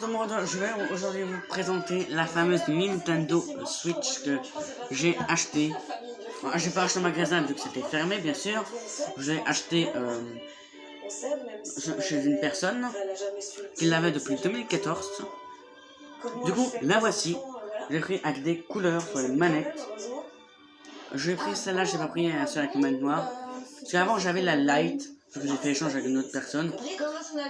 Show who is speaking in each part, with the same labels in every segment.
Speaker 1: tout le monde, je vais aujourd'hui vous présenter la fameuse Nintendo Switch que j'ai achetée. J'ai pas acheté au magasin vu que c'était fermé, bien sûr. J'ai acheté chez une personne qui l'avait depuis 2014. Du coup, la voici. J'ai pris avec des couleurs sur les manettes. J'ai pris celle-là, j'ai pas pris celle avec une manette noire. Parce qu'avant j'avais la Lite, que j'ai fait échange avec une autre personne,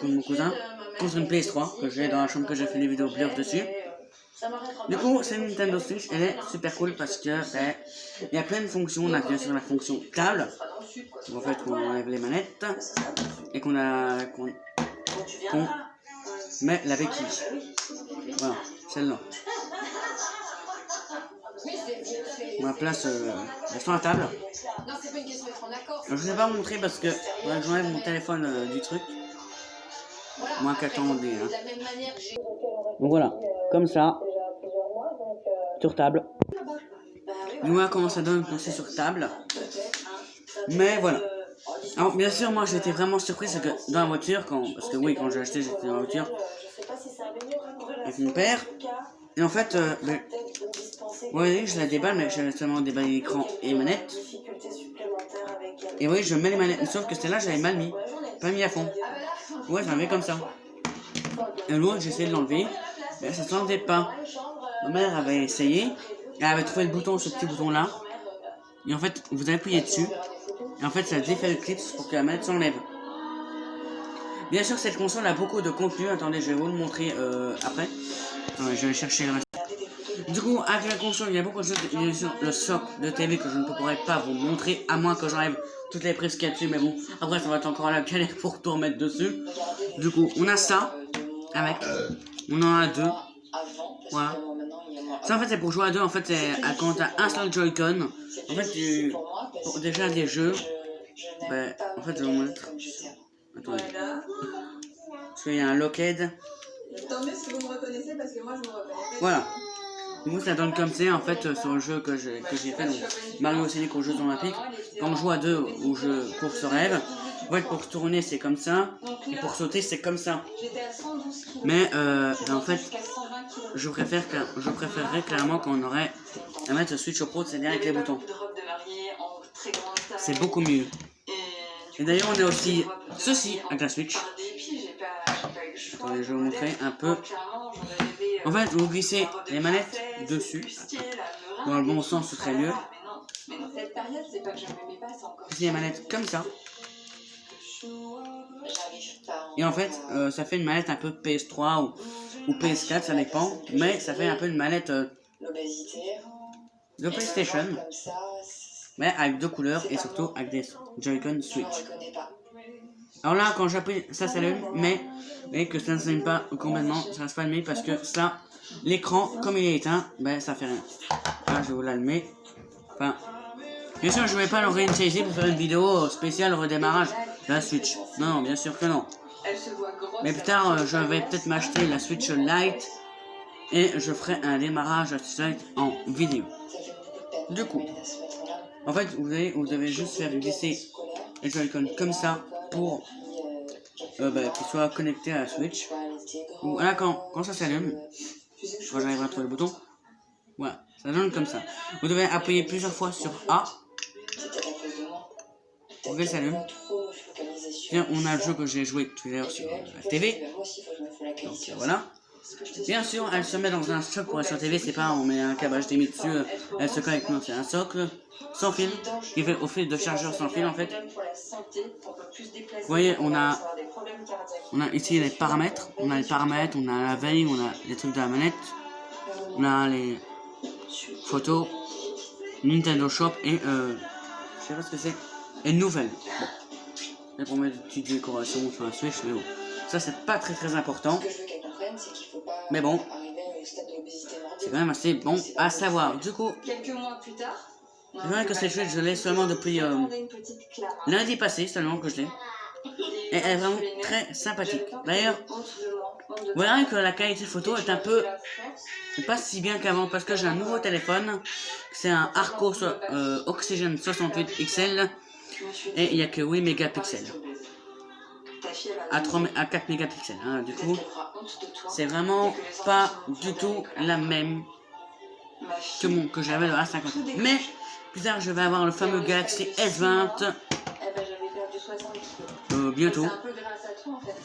Speaker 1: comme mon cousin, contre une PS3 que j'ai dans la chambre, que j'ai fait des vidéos blur dessus. Du coup, c'est une Nintendo Switch, elle est super cool parce que il y a plein de fonctions. On a bien sûr la fonction table, où en fait on enlève les manettes et qu'on met la béquille. Voilà, celle-là. On la place sur la table. Je vous ai pas montré parce que j'enlève mon téléphone du truc. Moins qu'attendez. Hein. Donc voilà, comme ça, sur table. Voilà comment ça donne quand c'est sur table. Mais voilà. Alors bien sûr, moi j'étais vraiment surpris, c'est que dans la voiture, parce que oui, quand j'ai acheté, j'étais dans la voiture avec mon père. Et en fait, oui, je la déballe, mais j'avais seulement déballé l'écran et les manettes. Et oui, je mets les manettes, sauf que celle-là, j'avais mal mis, pas mis à fond. Ouais, j'en avais comme ça. Et l'autre, j'ai essayé de l'enlever, mais ça ne s'enlevait pas. Ma mère avait essayé, elle avait trouvé le bouton, ce petit bouton-là. Et en fait, vous appuyez dessus, et en fait, ça défait le clip pour que la manette s'enlève. Bien sûr, cette console a beaucoup de contenu. Attendez, je vais vous le montrer après. Attendez, je vais chercher le reste. Du coup, avec la console, il y a beaucoup de choses. Il y a le socle de TV que je ne pourrais pas vous montrer, à moins que j'enlève toutes les prises qu'il y a dessus. Mais bon, après, ça va être encore la galère pour tout remettre dessus. Du coup, on a ça, avec. On en a deux. Voilà. Ça, en fait, c'est pour jouer à deux. En fait, c'est quand t'as un seul Joy-Con. En fait, pour déjà des jeux. Ben, en fait, je vais vous montrer. Attendez. Parce qu'il y a un lockhead.
Speaker 2: Tant mieux si vous me reconnaissez parce que moi je me reconnais.
Speaker 1: Voilà. Du coup, ça donne comme c'est en fait sur le jeu que j'ai fait, donc Mario Sonic aux Jeux Olympiques. Quand on joue à deux ou jeu course rêve, en fait pour tourner c'est comme ça, et pour sauter c'est comme ça. Mais en fait, je préférerais clairement qu'on aurait à mettre Switch Pro, c'est-à-dire avec les boutons. C'est beaucoup mieux. Et d'ailleurs on a aussi ceci avec la Switch. Attendez, je vais vous montrer un peu. En fait, vous glissez les manettes dessus. Dans le bon sens, ce serait mieux. Glissez les manettes comme ça. Et en fait, ça fait une manette un peu PS3 ou PS4, ça dépend. Mais ça fait un peu une manette de PlayStation. Mais avec deux couleurs et surtout avec des Joy-Con Switch. Alors là, quand j'appuie, ça s'allume, mais vous voyez que ça ne s'allume pas complètement, ça reste pas allumé parce que ça, l'écran, comme il est éteint, ben ça fait rien. Là, je vais vous l'allumer. Enfin, bien sûr, je ne vais pas le réinitialiser pour faire une vidéo spéciale redémarrage de la Switch. Non, bien sûr que non. Mais plus tard, je vais peut-être m'acheter la Switch Lite et je ferai un démarrage de Switch en vidéo. Du coup, en fait, vous devez juste faire glisser les Joy-Con comme ça pour qu'il soit connecté à la Switch. Voilà, quand ça s'allume, quand j'arriverai à trouver le bouton, voilà, ça donne comme ça. Vous devez appuyer plusieurs fois sur A pour qu'elle s'allume. Bien, on a le jeu que j'ai joué tout à l'heure sur la TV. Donc voilà. Bien sûr, elle se met dans un socle pour être sur la TV, c'est pas on met un câble HDMI dessus, elle se connecte, non, c'est un socle sans fil, qui fait au fil de chargeur sans fil en fait. Vous voyez, on a ici les paramètres, on a la veille, on a les trucs de la manette, on a les photos, Nintendo Shop et je sais pas ce que c'est, et nouvelles. Bon, c'est pour mettre des petites décorations sur la Switch, mais bon, ça c'est pas très important. Mais bon, c'est quand même assez bon à savoir. Du coup,
Speaker 2: quelques mois plus tard,
Speaker 1: c'est vrai que cette Switch, je l'ai seulement depuis lundi passé, seulement que je l'ai. Et elle est vraiment très sympathique. D'ailleurs, vous voyez que la qualité photo est pas si bien qu'avant parce que j'ai un nouveau téléphone. C'est un Arcos Oxygen 68 XL et il n'y a que 8 mégapixels. à 4 mégapixels. Hein. Du coup, c'est vraiment pas du tout la même que j'avais le A50. Mais plus tard, je vais avoir le fameux Galaxy S20 bientôt.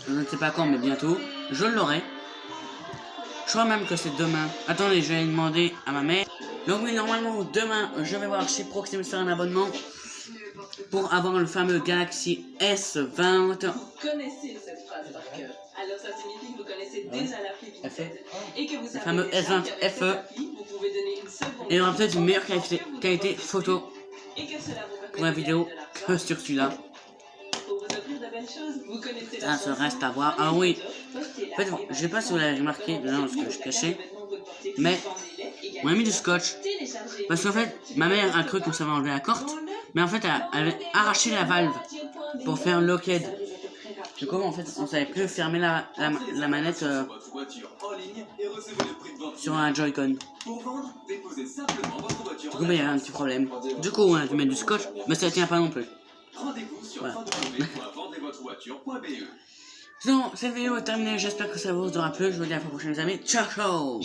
Speaker 1: Je ne sais pas quand, mais bientôt. Je l'aurai. Je crois même que c'est demain. Attendez, je vais demander à ma mère. Donc oui, normalement, demain, je vais voir chez Proximus faire un abonnement pour avoir le fameux Galaxy S20.
Speaker 2: Vous connaissez cette phrase par cœur. Alors ça signifie que vous connaissez déjà l'appli Vinted et que vous savez
Speaker 1: le fameux S20 FE.
Speaker 2: vous pouvez donner une seconde.
Speaker 1: Et il y aura peut-être une meilleure qualité photo pour la vidéo que sur celui-là. Ça se reste à voir. Ah oui. En fait, je sais pas si vous l'avez remarqué dedans ce que je cachais. Mais on a mis du scotch. Parce qu'en fait, ma mère a cru qu'on savait enlever la corde. Mais en fait, elle avait arraché la valve pour faire lockhead. Du coup, en fait, on savait plus fermer la manette sur un Joy-Con. Du coup, il y a un petit problème. Du coup, on a dû mettre du scotch, mais ça tient pas non plus. Voilà. Sinon, cette vidéo est terminée. J'espère que ça vous aura plu. Je vous dis à la prochaine, les amis. Ciao, ciao!